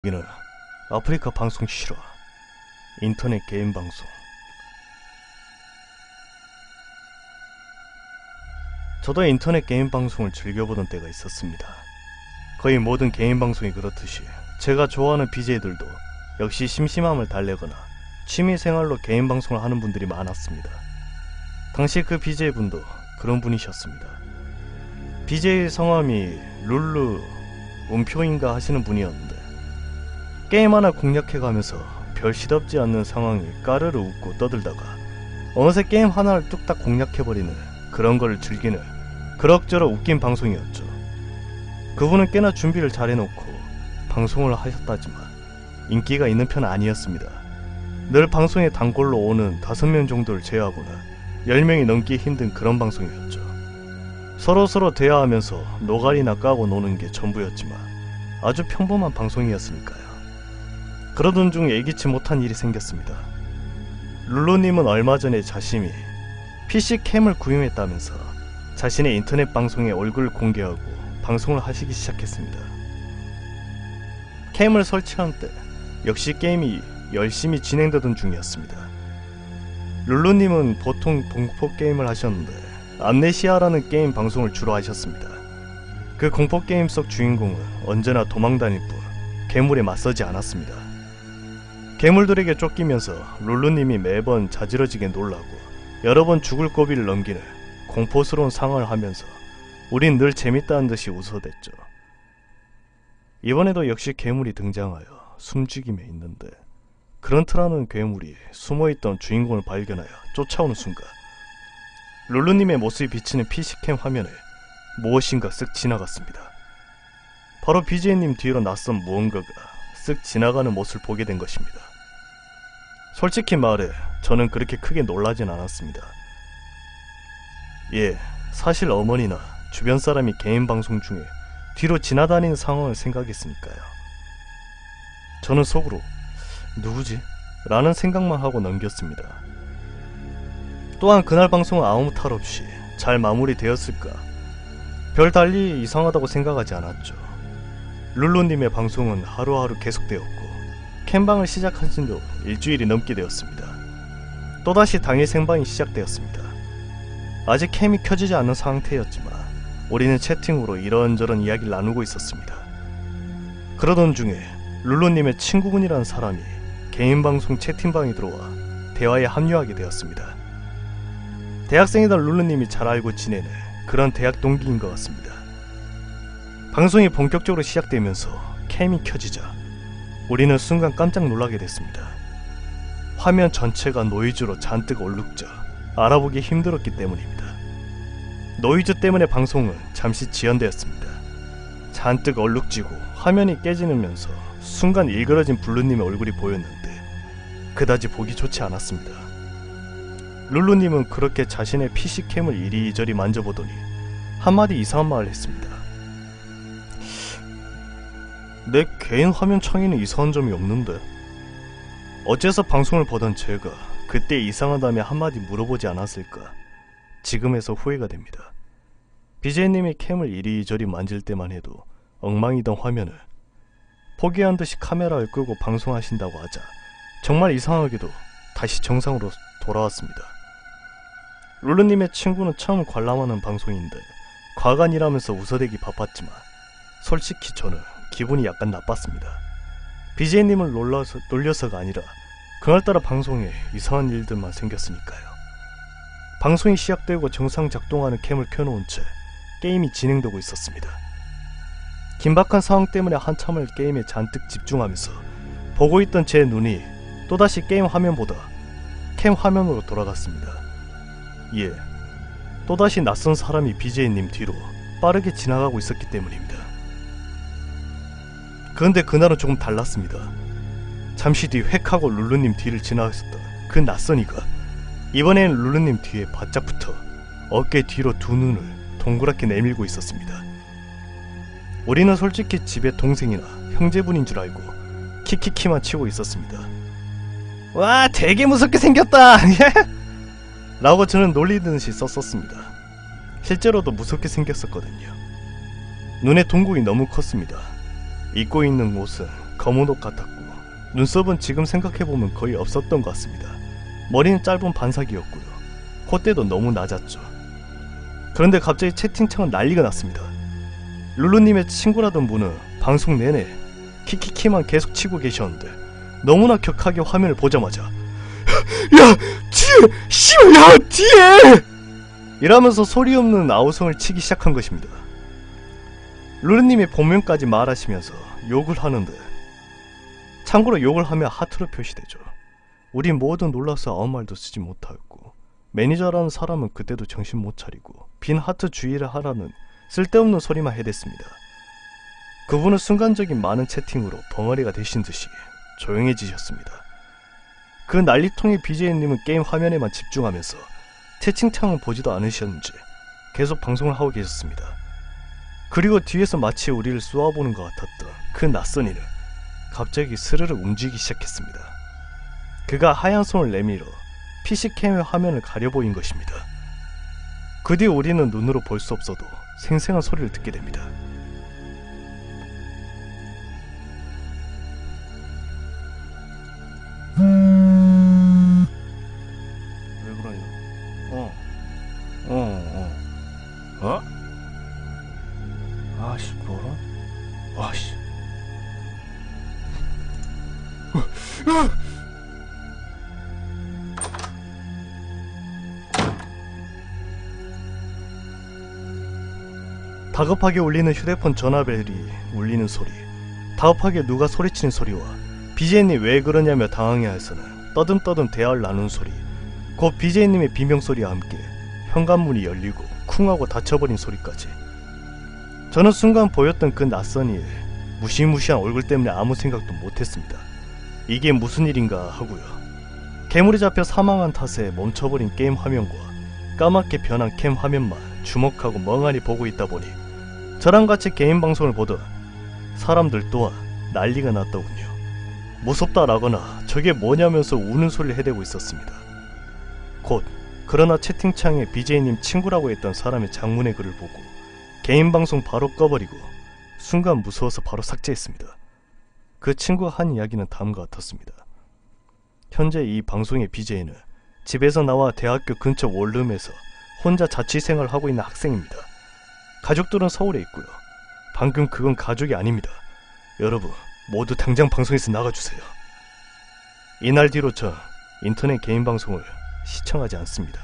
여기는 아프리카 방송 실화 인터넷 게임 방송. 저도 인터넷 게임 방송을 즐겨보던 때가 있었습니다. 거의 모든 게임 방송이 그렇듯이 제가 좋아하는 BJ들도 역시 심심함을 달래거나 취미생활로 게임 방송을 하는 분들이 많았습니다. 당시 그 BJ분도 그런 분이셨습니다. BJ 성함이 룰루 운표인가 하시는 분이었는데, 게임 하나 공략해가면서 별 시덥지 않는 상황이 까르르 웃고 떠들다가 어느새 게임 하나를 뚝딱 공략해버리는 그런 걸 즐기는 그럭저럭 웃긴 방송이었죠. 그분은 꽤나 준비를 잘 해놓고 방송을 하셨다지만 인기가 있는 편은 아니었습니다. 늘 방송에 단골로 오는 5명 정도를 제외하고는 10명이 넘기 힘든 그런 방송이었죠. 서로서로 대화하면서 노가리나 까고 노는 게 전부였지만 아주 평범한 방송이었으니까요. 그러던 중 예기치 못한 일이 생겼습니다. 룰루님은 얼마 전에 자신이 PC캠을 구입했다면서 자신의 인터넷 방송에 얼굴을 공개하고 방송을 하시기 시작했습니다. 캠을 설치한 때 역시 게임이 열심히 진행되던 중이었습니다. 룰루님은 보통 공포 게임을 하셨는데 암네시아라는 게임 방송을 주로 하셨습니다. 그 공포 게임 속 주인공은 언제나 도망다닐 뿐 괴물에 맞서지 않았습니다. 괴물들에게 쫓기면서 룰루님이 매번 자지러지게 놀라고 여러 번 죽을 고비를 넘기는 공포스러운 상황을 하면서 우린 늘 재밌다는 듯이 웃어댔죠. 이번에도 역시 괴물이 등장하여 숨죽임에 있는데, 그런트라는 괴물이 숨어있던 주인공을 발견하여 쫓아오는 순간 룰루님의 모습이 비치는 PC캠 화면에 무엇인가 쓱 지나갔습니다. 바로 BJ님 뒤로 낯선 무언가가 쓱 지나가는 모습을 보게 된 것입니다. 솔직히 말해 저는 그렇게 크게 놀라진 않았습니다. 사실 어머니나 주변 사람이 개인 방송 중에 뒤로 지나다니는 상황을 생각했으니까요. 저는 속으로 누구지? 라는 생각만 하고 넘겼습니다. 또한 그날 방송은 아무 탈 없이 잘 마무리되었을까 별달리 이상하다고 생각하지 않았죠. 룰루님의 방송은 하루하루 계속되었고 캠방을 시작한 지도 일주일이 넘게 되었습니다. 또다시 당일 생방이 시작되었습니다. 아직 캠이 켜지지 않는 상태였지만 우리는 채팅으로 이런저런 이야기를 나누고 있었습니다. 그러던 중에 룰루님의 친구분이라는 사람이 개인방송 채팅방에 들어와 대화에 합류하게 되었습니다. 대학생이던 룰루님이 잘 알고 지내는 그런 대학 동기인 것 같습니다. 방송이 본격적으로 시작되면서 캠이 켜지자 우리는 순간 깜짝 놀라게 됐습니다. 화면 전체가 노이즈로 잔뜩 얼룩져 알아보기 힘들었기 때문입니다. 노이즈 때문에 방송은 잠시 지연되었습니다. 잔뜩 얼룩지고 화면이 깨지면서 순간 일그러진 블루님의 얼굴이 보였는데 그다지 보기 좋지 않았습니다. 룰루님은 그렇게 자신의 PC캠을 이리저리 만져보더니 한마디 이상한 말을 했습니다. 내 개인 화면 창에는 이상한 점이 없는데? 어째서 방송을 보던 제가 그때 이상하다며 한마디 물어보지 않았을까? 지금에서 후회가 됩니다. BJ님이 캠을 이리저리 만질 때만 해도 엉망이던 화면을 포기한 듯이 카메라를 끄고 방송하신다고 하자 정말 이상하게도 다시 정상으로 돌아왔습니다. 룰루님의 친구는 처음 관람하는 방송인데 과간이라면서 웃어대기 바빴지만 솔직히 저는 기분이 약간 나빴습니다. BJ님을 놀려서가 아니라 그날따라 방송에 이상한 일들만 생겼으니까요. 방송이 시작되고 정상 작동하는 캠을 켜놓은 채 게임이 진행되고 있었습니다. 긴박한 상황 때문에 한참을 게임에 잔뜩 집중하면서 보고 있던 제 눈이 또다시 게임 화면보다 캠 화면으로 돌아갔습니다. 또다시 낯선 사람이 BJ님 뒤로 빠르게 지나가고 있었기 때문입니다. 그런데 그날은 조금 달랐습니다. 잠시 뒤 획 하고 룰루님 뒤를 지나갔었던 그 낯선 이가 이번에는 룰루님 뒤에 바짝 붙어 어깨 뒤로 두 눈을 동그랗게 내밀고 있었습니다. 우리는 솔직히 집에 동생이나 형제분인 줄 알고 키키키만 치고 있었습니다. 와, 되게 무섭게 생겼다! 라고 저는 놀리듯이 썼었습니다. 실제로도 무섭게 생겼었거든요. 눈에 동공이 너무 컸습니다. 입고 있는 옷은 검은 옷 같았고 눈썹은 지금 생각해보면 거의 없었던 것 같습니다. 머리는 짧은 반삭이었고요. 콧대도 너무 낮았죠. 그런데 갑자기 채팅창은 난리가 났습니다. 룰루님의 친구라던 분은 방송 내내 키키키만 계속 치고 계셨는데 너무나 격하게 화면을 보자마자 야! 뒤에! 씨발! 야! 뒤에! 이러면서 소리 없는 아우성을 치기 시작한 것입니다. 룰루님이 본명까지 말하시면서 욕을 하는데, 참고로 욕을 하면 하트로 표시되죠. 우린 모두 놀라서 아무 말도 쓰지 못하였고, 매니저라는 사람은 그때도 정신 못 차리고 빈 하트 주의를 하라는 쓸데없는 소리만 해댔습니다. 그분은 순간적인 많은 채팅으로 벙어리가 되신 듯이 조용해지셨습니다. 그 난리통의 BJ님은 게임 화면에만 집중하면서 채팅창을 보지도 않으셨는지 계속 방송을 하고 계셨습니다. 그리고 뒤에서 마치 우리를 쏘아보는 것 같았던 그 낯선 이는 갑자기 스르르 움직이기 시작했습니다. 그가 하얀 손을 내밀어 PC캠의 화면을 가려 보인 것입니다. 그 뒤 우리는 눈으로 볼 수 없어도 생생한 소리를 듣게 됩니다. 왜 그러냐? 어? 아씨, 뭐라? 아씨. 다급하게 울리는 휴대폰 전화벨이 울리는 소리, 다급하게 누가 소리치는 소리와 BJ님 왜 그러냐며 당황해하여서는 떠듬떠듬 대화를 나누는 소리, 곧 BJ님의 비명소리와 함께 현관문이 열리고 쿵하고 닫혀버린 소리까지. 저는 순간 보였던 그 낯선 이의 무시무시한 얼굴 때문에 아무 생각도 못했습니다. 이게 무슨 일인가 하고요. 괴물이 잡혀 사망한 탓에 멈춰버린 게임 화면과 까맣게 변한 캠 화면만 주목하고 멍하니 보고 있다 보니 저랑 같이 개인 방송을 보던 사람들 또한 난리가 났더군요. 무섭다라거나 저게 뭐냐면서 우는 소리를 해대고 있었습니다. 곧 그러나 채팅창에 BJ님 친구라고 했던 사람의 장문의 글을 보고 개인 방송 바로 꺼버리고 순간 무서워서 바로 삭제했습니다. 그 친구가 한 이야기는 다음과 같았습니다. 현재 이 방송의 BJ는 집에서 나와 대학교 근처 원룸에서 혼자 자취생활을 하고 있는 학생입니다. 가족들은 서울에 있고요. 방금 그건 가족이 아닙니다. 여러분 모두 당장 방송에서 나가주세요. 이날 뒤로 저 인터넷 개인 방송을 시청하지 않습니다.